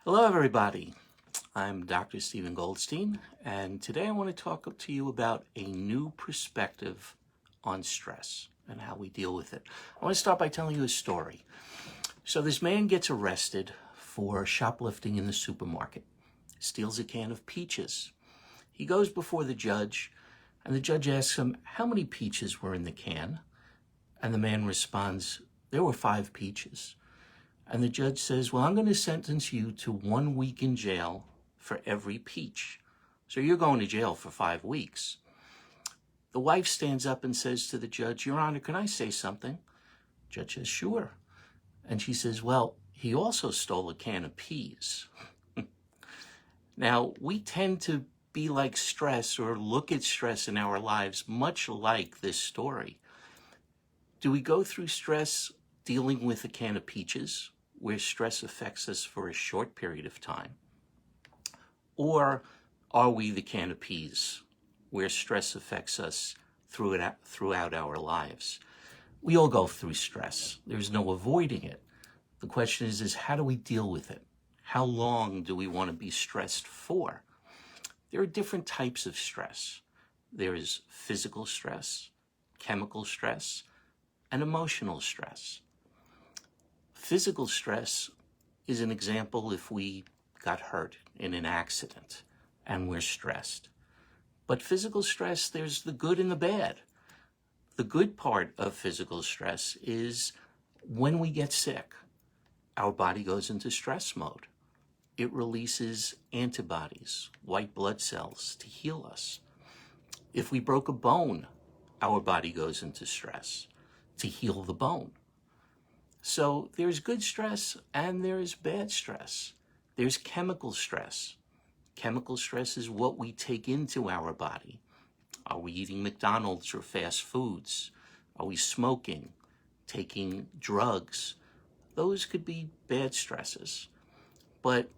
Hello, everybody. I'm Dr. Stephen Goldstein, and today I want to talk to you about a new perspective on stress and how we deal with it. I want to start by telling you a story. So this man gets arrested for shoplifting in the supermarket, steals a can of peaches. He goes before the judge, and the judge asks him how many peaches were in the can, and the man responds, "There were 5 peaches." And the judge says, "Well, I'm going to sentence you to 1 week in jail for every peach. So you're going to jail for 5 weeks. The wife stands up and says to the judge, "Your Honor, can I say something?" Judge says, "Sure." And she says, "Well, he also stole a can of peas." Now, we tend to be like stress or look at stress in our lives much like this story. Do we go through stress dealing with a can of peaches, where stress affects us for a short period of time? Or are we the can of peas, where stress affects us throughout our lives? We all go through stress. There's no avoiding it. The question is how do we deal with it? How long do we want to be stressed for? There are different types of stress. There is physical stress, chemical stress, and emotional stress. Physical stress is an example if we got hurt in an accident and we're stressed. But physical stress, there's the good and the bad. The good part of physical stress is when we get sick, our body goes into stress mode. It releases antibodies, white blood cells, to heal us. If we broke a bone, our body goes into stress to heal the bone. So there's good stress and there's bad stress. There's chemical stress. Chemical stress is what we take into our body. Are we eating McDonald's or fast foods? Are we smoking, taking drugs? Those could be bad stresses. But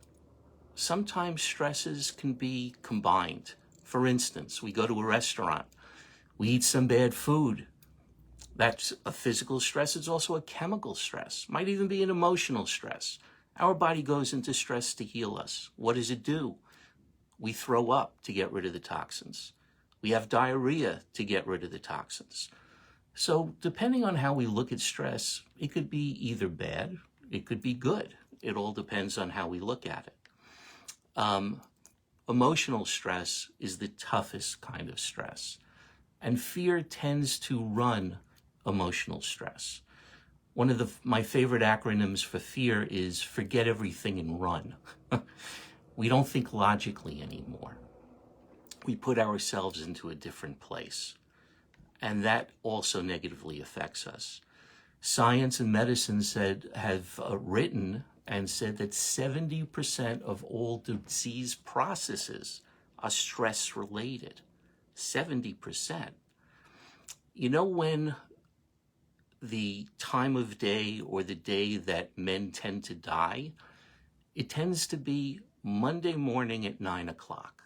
sometimes stresses can be combined. For instance, we go to a restaurant, we eat some bad food. That's a physical stress. It's also a chemical stress. Might even be an emotional stress. Our body goes into stress to heal us. What does it do? We throw up to get rid of the toxins. We have diarrhea to get rid of the toxins. So depending on how we look at stress, it could be either bad, it could be good. It all depends on how we look at it. Emotional stress is the toughest kind of stress. And fear tends to run emotional stress. One of my favorite acronyms for fear is forget everything and run. We don't think logically anymore. We put ourselves into a different place. And that also negatively affects us. Science and medicine have written and said that 70% of all disease processes are stress related. 70%. You know when the time of day or the day that men tend to die? It tends to be Monday morning at 9 o'clock.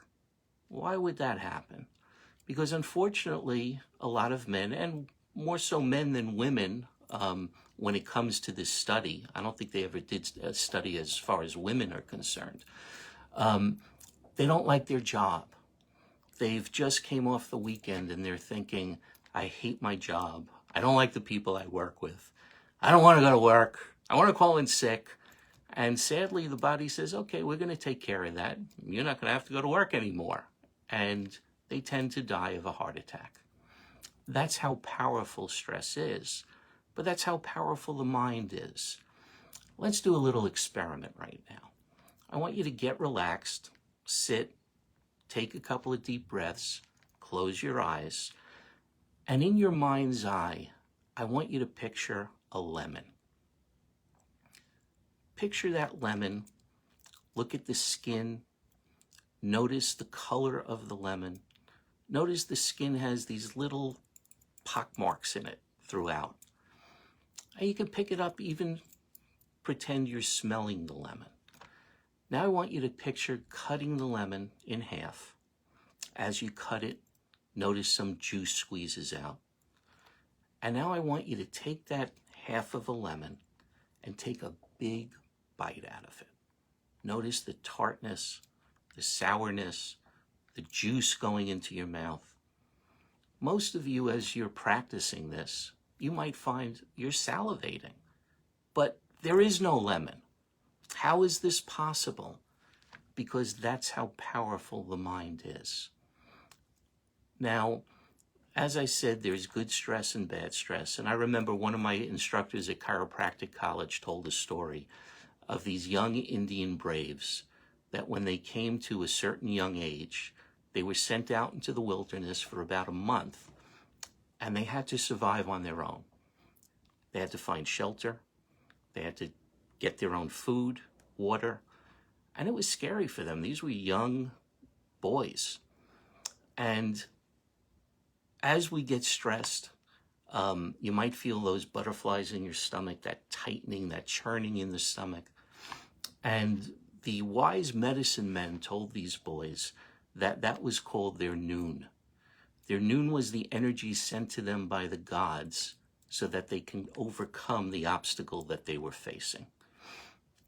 Why would that happen? Because unfortunately, a lot of men, and more so men than women, when it comes to this study, I don't think they ever did a study as far as women are concerned, they don't like their job. They've just came off the weekend and they're thinking, I hate my job. I don't like the people I work with. I don't want to go to work. I want to call in sick. And sadly, the body says, okay, we're going to take care of that. You're not going to have to go to work anymore. And they tend to die of a heart attack. That's how powerful stress is. But that's how powerful the mind is. Let's do a little experiment right now. I want you to get relaxed, sit, take a couple of deep breaths, close your eyes, and in your mind's eye, I want you to picture a lemon. Picture that lemon, look at the skin, notice the color of the lemon. Notice the skin has these little pock marks in it throughout. And you can pick it up, even pretend you're smelling the lemon. Now I want you to picture cutting the lemon in half. As you cut it, notice some juice squeezes out. And now I want you to take that half of a lemon and take a big bite out of it. Notice the tartness, the sourness, the juice going into your mouth. Most of you, as you're practicing this, you might find you're salivating, but there is no lemon. How is this possible? Because that's how powerful the mind is. Now, as I said, there's good stress and bad stress. And I remember one of my instructors at Chiropractic College told a story of these young Indian braves that when they came to a certain young age, they were sent out into the wilderness for about a month, and they had to survive on their own. They had to find shelter. They had to get their own food, water, and it was scary for them. These were young boys. And as we get stressed, you might feel those butterflies in your stomach, that tightening, that churning in the stomach. And the wise medicine men told these boys that that was called their noon. Their noon was the energy sent to them by the gods so that they can overcome the obstacle that they were facing.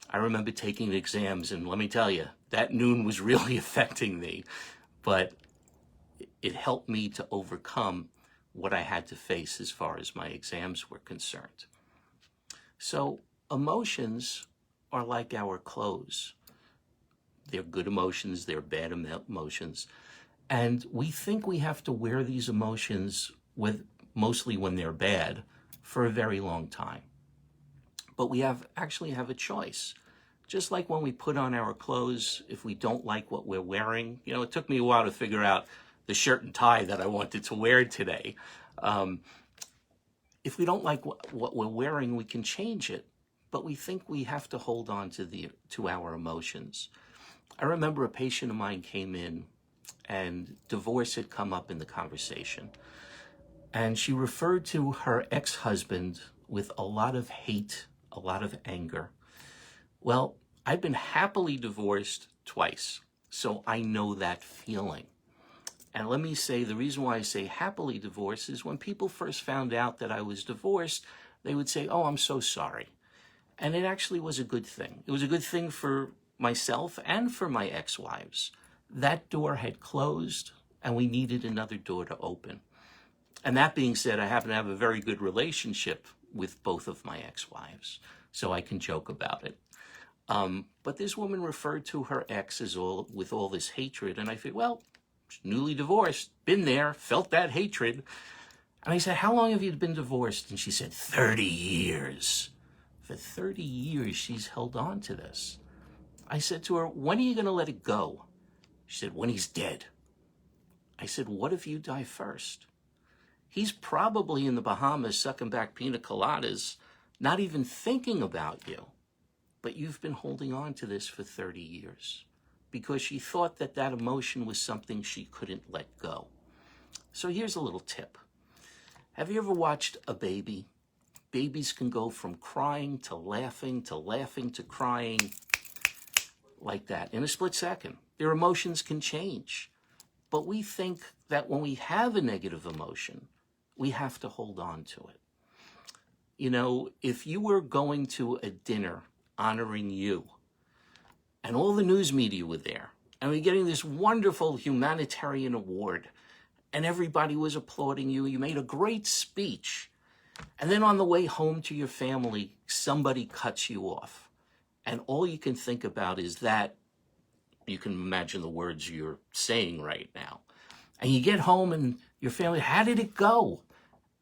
I remember taking exams, and let me tell you, that noon was really affecting me, but it helped me to overcome what I had to face as far as my exams were concerned. So emotions are like our clothes. They're good emotions, they're bad emotions. And we think we have to wear these emotions, mostly when they're bad, for a very long time. But we actually have a choice. Just like when we put on our clothes, if we don't like what we're wearing, it took me a while to figure out the shirt and tie that I wanted to wear today. If we don't like what we're wearing, we can change it. But we think we have to hold on to our emotions. I remember a patient of mine came in, and divorce had come up in the conversation. And she referred to her ex-husband with a lot of hate, a lot of anger. Well, I've been happily divorced twice, so I know that feeling. And let me say, the reason why I say happily divorced is when people first found out that I was divorced, they would say, "Oh, I'm so sorry." And it actually was a good thing. It was a good thing for myself and for my ex-wives. That door had closed, and we needed another door to open. And that being said, I happen to have a very good relationship with both of my ex-wives, so I can joke about it. But this woman referred to her ex with all this hatred, and I thought, well, she's newly divorced, been there, felt that hatred. And I said, "How long have you been divorced?" And she said, 30 years. For 30 years, she's held on to this. I said to her, "When are you going to let it go?" She said, "When he's dead." I said, "What if you die first?" He's probably in the Bahamas sucking back pina coladas, not even thinking about you. But you've been holding on to this for 30 years because she thought that that emotion was something she couldn't let go. So here's a little tip. Have you ever watched a baby? Babies can go from crying to laughing to crying like that in a split second. Their emotions can change. But we think that when we have a negative emotion, we have to hold on to it. If you were going to a dinner honoring you, and all the news media were there, and we're getting this wonderful humanitarian award, and everybody was applauding you, you made a great speech, and then on the way home to your family, somebody cuts you off, and all you can think about is that. You can imagine the words you're saying right now. And you get home and your family, how did it go?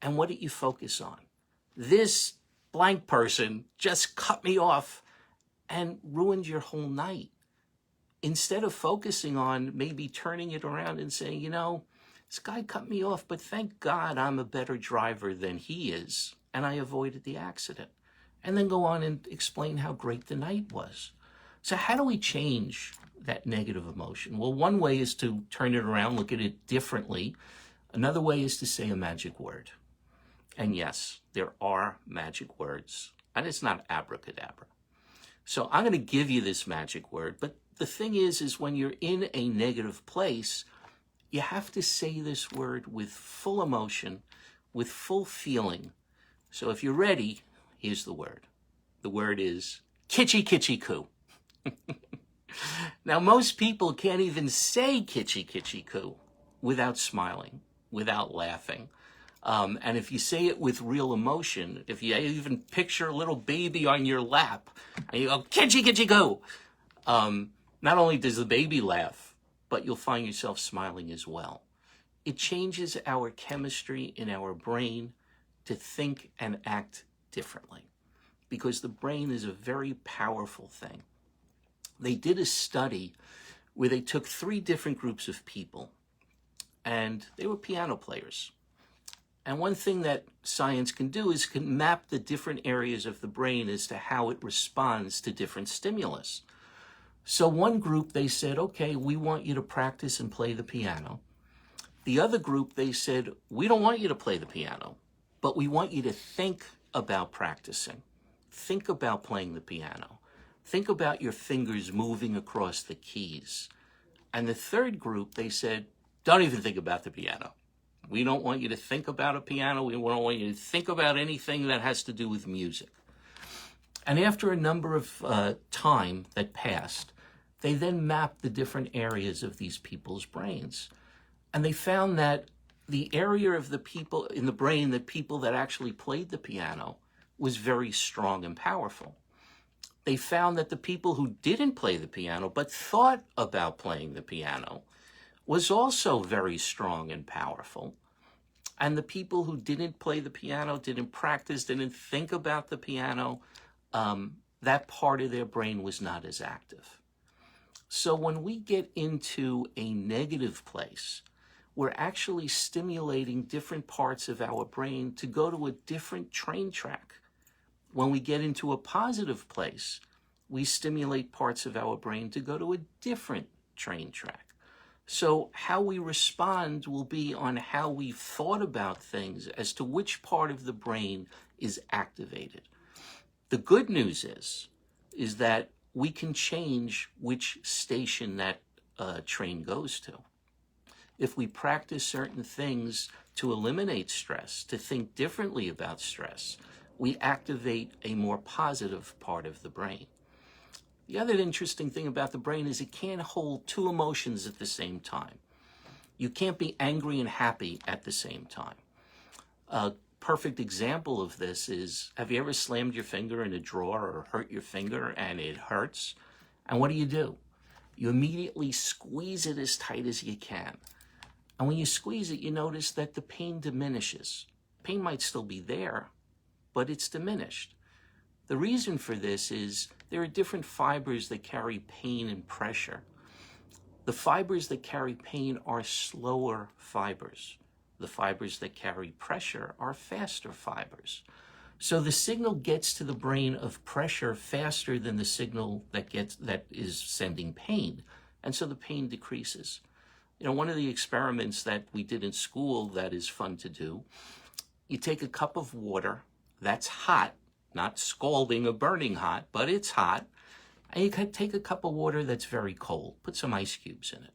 And what did you focus on? This blank person just cut me off and ruined your whole night. Instead of focusing on maybe turning it around and saying, this guy cut me off, but thank God I'm a better driver than he is, and I avoided the accident. And then go on and explain how great the night was. So how do we change that negative emotion? Well, one way is to turn it around, look at it differently. Another way is to say a magic word. And yes, there are magic words, and it's not abracadabra. So I'm going to give you this magic word, but the thing is when you're in a negative place, you have to say this word with full emotion, with full feeling. So if you're ready, here's the word. The word is kitschy kitschy coo. Now, most people can't even say kitschy kitschy coo without smiling, without laughing. And if you say it with real emotion, if you even picture a little baby on your lap and you go, kitschy kitschy coo, not only does the baby laugh, but you'll find yourself smiling as well. It changes our chemistry in our brain to think and act differently, because the brain is a very powerful thing. They did a study where they took 3 different groups of people, and they were piano players. And one thing that science can do is can map the different areas of the brain as to how it responds to different stimulus. So one group, they said, okay, we want you to practice and play the piano. The other group, they said, we don't want you to play the piano, but we want you to think about practicing. Think about playing the piano. Think about your fingers moving across the keys. And the third group, they said, don't even think about the piano. We don't want you to think about a piano. We don't want you to think about anything that has to do with music. And after a number of time that passed, they then mapped the different areas of these people's brains. And they found that the area of the people in the brain, the people that actually played the piano, was very strong and powerful. They found that the people who didn't play the piano but thought about playing the piano was also very strong and powerful. And the people who didn't play the piano, didn't practice, didn't think about the piano, that part of their brain was not as active. So when we get into a negative place, we're actually stimulating different parts of our brain to go to a different train track. When we get into a positive place, we stimulate parts of our brain to go to a different train track. So how we respond will be on how we've thought about things as to which part of the brain is activated. The good news is that we can change which station that train goes to. If we practice certain things to eliminate stress, to think differently about stress, we activate a more positive part of the brain. The other interesting thing about the brain is it can't hold 2 emotions at the same time. You can't be angry and happy at the same time. A perfect example of this is, have you ever slammed your finger in a drawer or hurt your finger and it hurts? And what do? You immediately squeeze it as tight as you can. And when you squeeze it, you notice that the pain diminishes. Pain might still be there, but it's diminished. The reason for this is there are different fibers that carry pain and pressure. The fibers that carry pain are slower fibers. The fibers that carry pressure are faster fibers. So the signal gets to the brain of pressure faster than the signal that is sending pain. And so the pain decreases. You know, one of the experiments that we did in school that is fun to do, you take a cup of water that's hot, not scalding or burning hot, but it's hot. And you can take a cup of water that's very cold, put some ice cubes in it.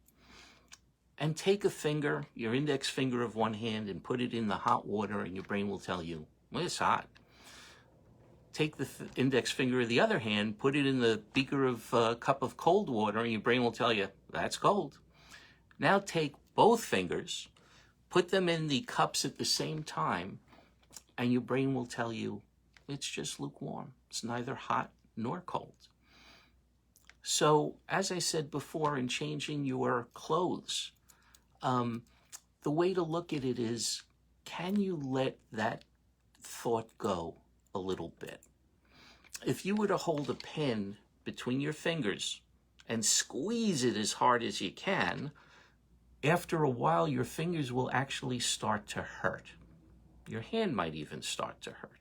And take a finger, your index finger of one hand, and put it in the hot water, and your brain will tell you, well, it's hot. Take the index finger of the other hand, put it in the beaker of cup of cold water, and your brain will tell you, that's cold. Now take both fingers, put them in the cups at the same time, and your brain will tell you, it's just lukewarm. It's neither hot nor cold. So, as I said before, in changing your clothes, the way to look at it is, can you let that thought go a little bit? If you were to hold a pen between your fingers and squeeze it as hard as you can, after a while your fingers will actually start to hurt. Your hand might even start to hurt.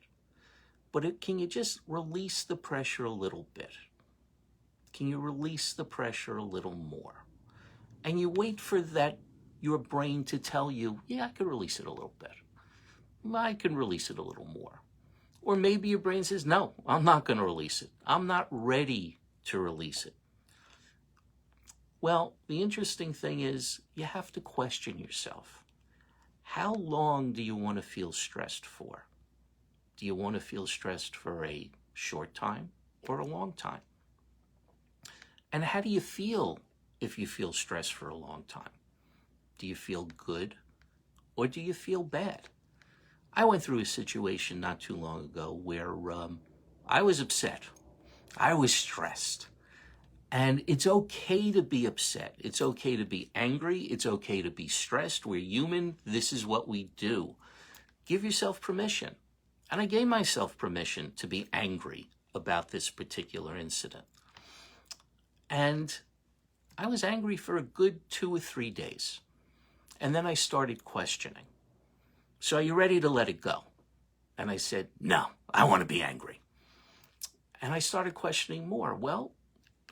But can you just release the pressure a little bit? Can you release the pressure a little more? And you wait for your brain to tell you, yeah, I can release it a little bit. I can release it a little more. Or maybe your brain says, no, I'm not going to release it. I'm not ready to release it. Well, the interesting thing is you have to question yourself. How long do you want to feel stressed for? Do you want to feel stressed for a short time or a long time? And how do you feel if you feel stressed for a long time? Do you feel good or do you feel bad? I went through a situation not too long ago where I was upset. I was stressed. And it's okay to be upset. It's okay to be angry. It's okay to be stressed. We're human. This is what we do. Give yourself permission. And I gave myself permission to be angry about this particular incident. And I was angry for a good 2 or 3 days. And then I started questioning. So are you ready to let it go? And I said, no, I want to be angry. And I started questioning more. Well,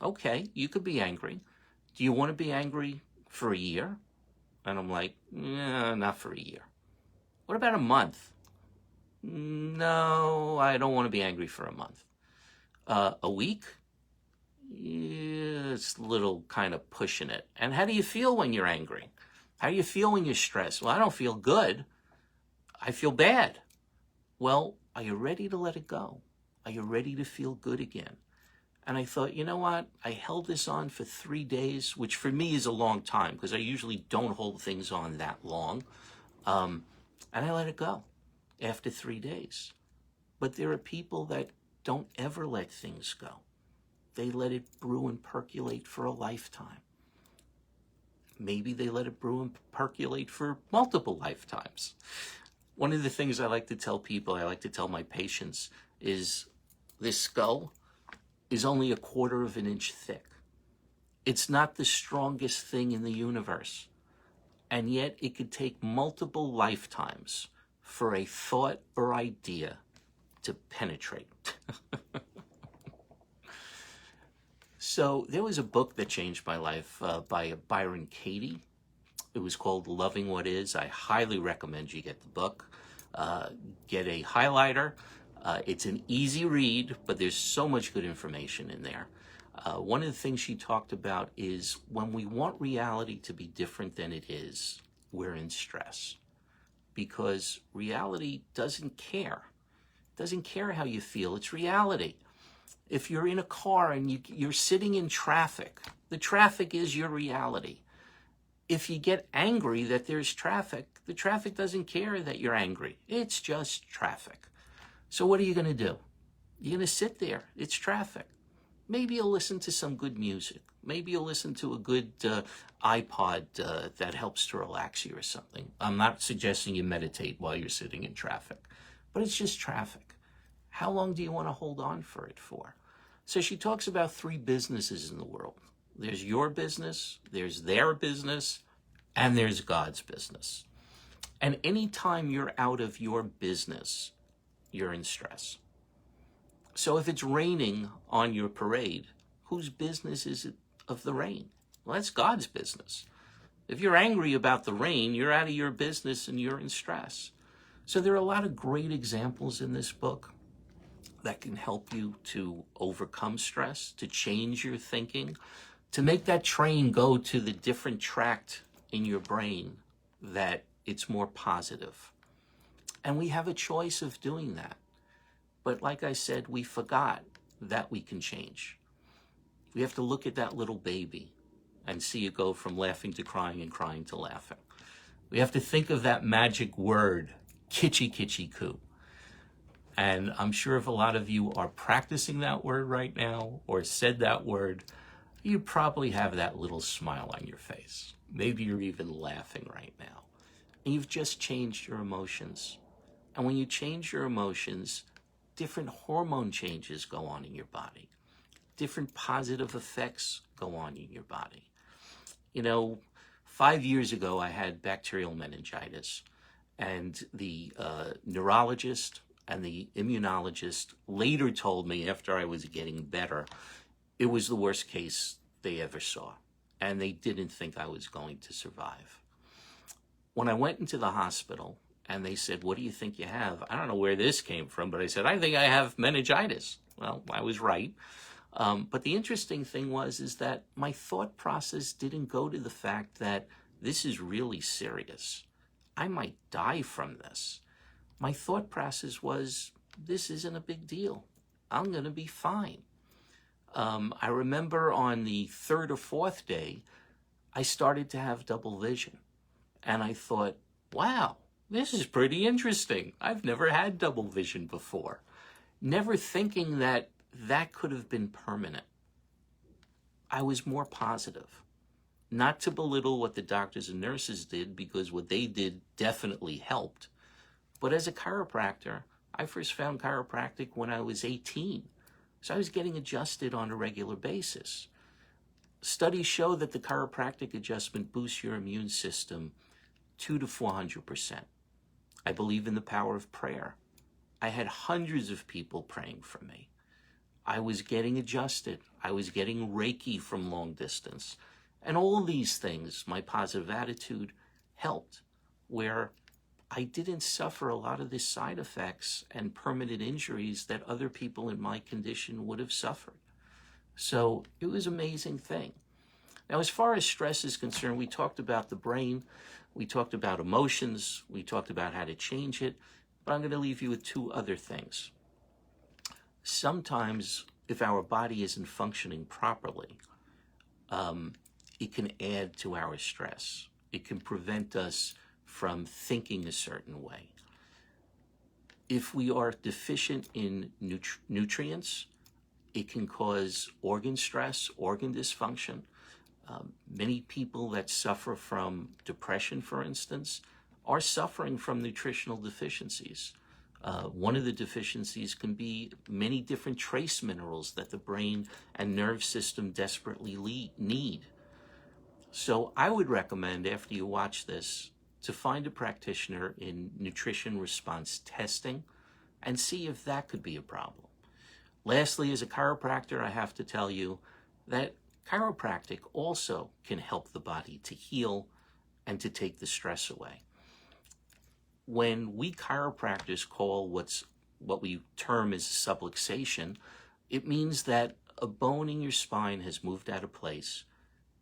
okay, you could be angry. Do you want to be angry for a year? And I'm like, nah, not for a year. What about a month? No, I don't want to be angry for a month. A week? Yeah, it's a little kind of pushing it. And how do you feel when you're angry? How do you feel when you're stressed? Well, I don't feel good. I feel bad. Well, are you ready to let it go? Are you ready to feel good again? And I thought, you know what? I held this on for 3 days, which for me is a long time because I usually don't hold things on that long. And I let it go after 3 days. But there are people that don't ever let things go. They let it brew and percolate for a lifetime. Maybe they let it brew and percolate for multiple lifetimes. One of the things I like to tell people, I like to tell my patients, is this skull is only 1/4 of an inch thick. It's not the strongest thing in the universe. And yet it could take multiple lifetimes for a thought or idea to penetrate. So there was a book that changed my life by Byron Katie. It was called Loving What Is. I highly recommend you get the book. Get a highlighter. It's an easy read, but there's so much good information in there. One of the things she talked about is when we want reality to be different than it is, we're in stress. Because reality doesn't care. Doesn't care how you feel. It's reality. If you're in a car and you're sitting in traffic, the traffic is your reality. If you get angry that there's traffic, the traffic doesn't care that you're angry. It's just traffic. So what are you going to do? You're going to sit there. It's traffic. Maybe you'll listen to some good music. Maybe you'll listen to a good iPod that helps to relax you or something. I'm not suggesting you meditate while you're sitting in traffic, but it's just traffic. How long do you want to hold on for it for? So she talks about 3 businesses in the world. There's your business, there's their business, and there's God's business. And anytime you're out of your business, you're in stress. So if it's raining on your parade, whose business is it of the rain? Well, that's God's business. If you're angry about the rain, you're out of your business and you're in stress. So there are a lot of great examples in this book that can help you to overcome stress, to change your thinking, to make that train go to the different tract in your brain that it's more positive. And we have a choice of doing that. But like I said, we forgot that we can change. We have to look at that little baby and see it go from laughing to crying and crying to laughing. We have to think of that magic word, kitschy kitschy coo. And I'm sure if a lot of you are practicing that word right now or said that word, you probably have that little smile on your face. Maybe you're even laughing right now. And you've just changed your emotions. And when you change your emotions, different hormone changes go on in your body. Different positive effects go on in your body. You know, 5 years ago, I had bacterial meningitis. And the neurologist and the immunologist later told me after I was getting better, it was the worst case they ever saw. And they didn't think I was going to survive. When I went into the hospital and they said, what do you think you have? I don't know where this came from, but I said, I think I have meningitis. Well, I was right. But the interesting thing is that my thought process didn't go to the fact that this is really serious. I might die from this. My thought process was, this isn't a big deal. I'm going to be fine. I remember on the third or fourth day, I started to have double vision. And I thought, wow, this is pretty interesting. I've never had double vision before. Never thinking that that could have been permanent. I was more positive. Not to belittle what the doctors and nurses did, because what they did definitely helped. But as a chiropractor, I first found chiropractic when I was 18. So I was getting adjusted on a regular basis. Studies show that the chiropractic adjustment boosts your immune system 200 to 400%. I believe in the power of prayer. I had hundreds of people praying for me. I was getting adjusted. I was getting Reiki from long distance. And all these things, my positive attitude, helped, where I didn't suffer a lot of the side effects and permanent injuries that other people in my condition would have suffered. So it was an amazing thing. Now, as far as stress is concerned, we talked about the brain, we talked about emotions, we talked about how to change it, but I'm going to leave you with two other things. Sometimes, if our body isn't functioning properly, it can add to our stress. It can prevent us from thinking a certain way. If we are deficient in nutrients, it can cause organ stress, organ dysfunction. Many people that suffer from depression, for instance, are suffering from nutritional deficiencies. One of the deficiencies can be many different trace minerals that the brain and nerve system desperately need. So I would recommend, after you watch this, to find a practitioner in nutrition response testing and see if that could be a problem. Lastly, as a chiropractor, I have to tell you that chiropractic also can help the body to heal and to take the stress away. When we chiropractors call what we term as subluxation, it means that a bone in your spine has moved out of place,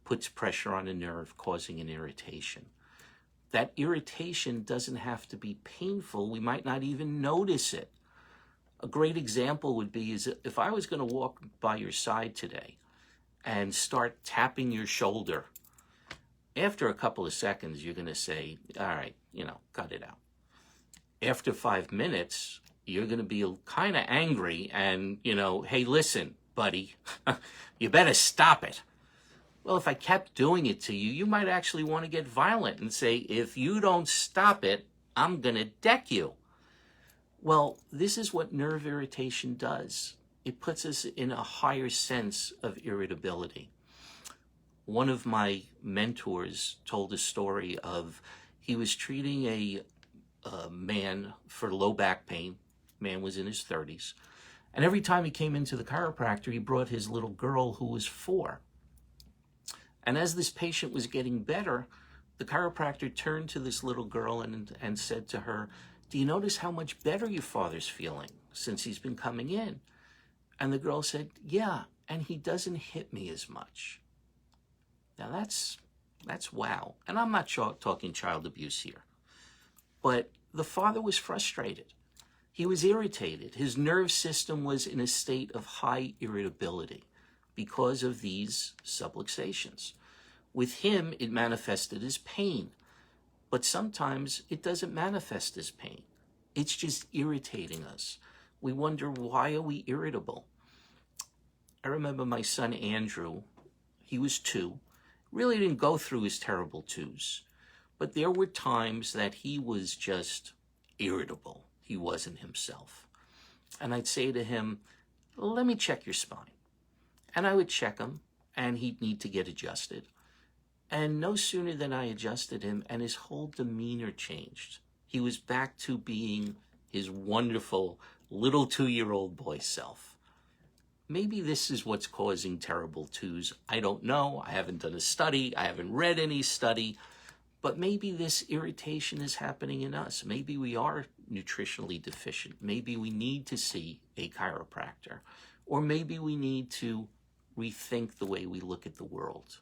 puts pressure on a nerve, causing an irritation. That irritation doesn't have to be painful. We might not even notice it. A great example would be is if I was going to walk by your side today and start tapping your shoulder, after a couple of seconds, you're going to say, all right, cut it out. After 5 minutes, you're going to be kind of angry and, hey, listen, buddy, you better stop it. Well, if I kept doing it to you, you might actually want to get violent and say, if you don't stop it, I'm going to deck you. Well, this is what nerve irritation does. It puts us in a higher sense of irritability. One of my mentors told a story of he was treating a man for low back pain. Man was in his 30s. And every time he came into the chiropractor, he brought his little girl who was 4. And as this patient was getting better, the chiropractor turned to this little girl and said to her, do you notice how much better your father's feeling since he's been coming in? And the girl said, yeah, and he doesn't hit me as much. Now that's wow. And I'm not talking child abuse here. But the father was frustrated. He was irritated. His nerve system was in a state of high irritability because of these subluxations. With him, it manifested as pain. But sometimes it doesn't manifest as pain. It's just irritating us. We wonder, why are we irritable? I remember my son Andrew, he was 2, really didn't go through his terrible 2s. But there were times that he was just irritable. He wasn't himself. And I'd say to him, let me check your spine. And I would check him, and he'd need to get adjusted. And no sooner than I adjusted him, and his whole demeanor changed. He was back to being his wonderful little 2-year-old boy self. Maybe this is what's causing terrible 2s. I don't know. I haven't done a study. I haven't read any study. But maybe this irritation is happening in us. Maybe we are nutritionally deficient. Maybe we need to see a chiropractor. Or maybe we need to rethink the way we look at the world.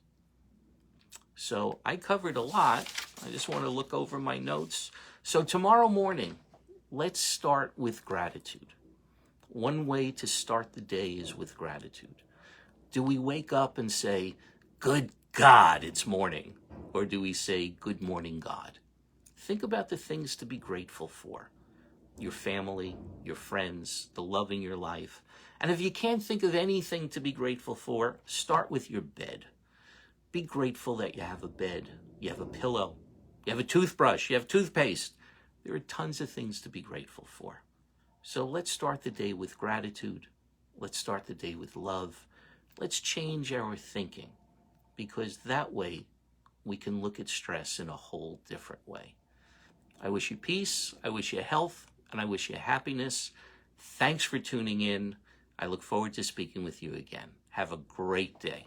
So I covered a lot. I just want to look over my notes. So tomorrow morning, let's start with gratitude. One way to start the day is with gratitude. Do we wake up and say, good God, it's morning? Or do we say, good morning, God? Think about the things to be grateful for. Your family, your friends, the love in your life. And if you can't think of anything to be grateful for, start with your bed. Be grateful that you have a bed, you have a pillow, you have a toothbrush, you have toothpaste. There are tons of things to be grateful for. So let's start the day with gratitude. Let's start the day with love. Let's change our thinking, because that way we can look at stress in a whole different way. I wish you peace, I wish you health, and I wish you happiness. Thanks for tuning in. I look forward to speaking with you again. Have a great day.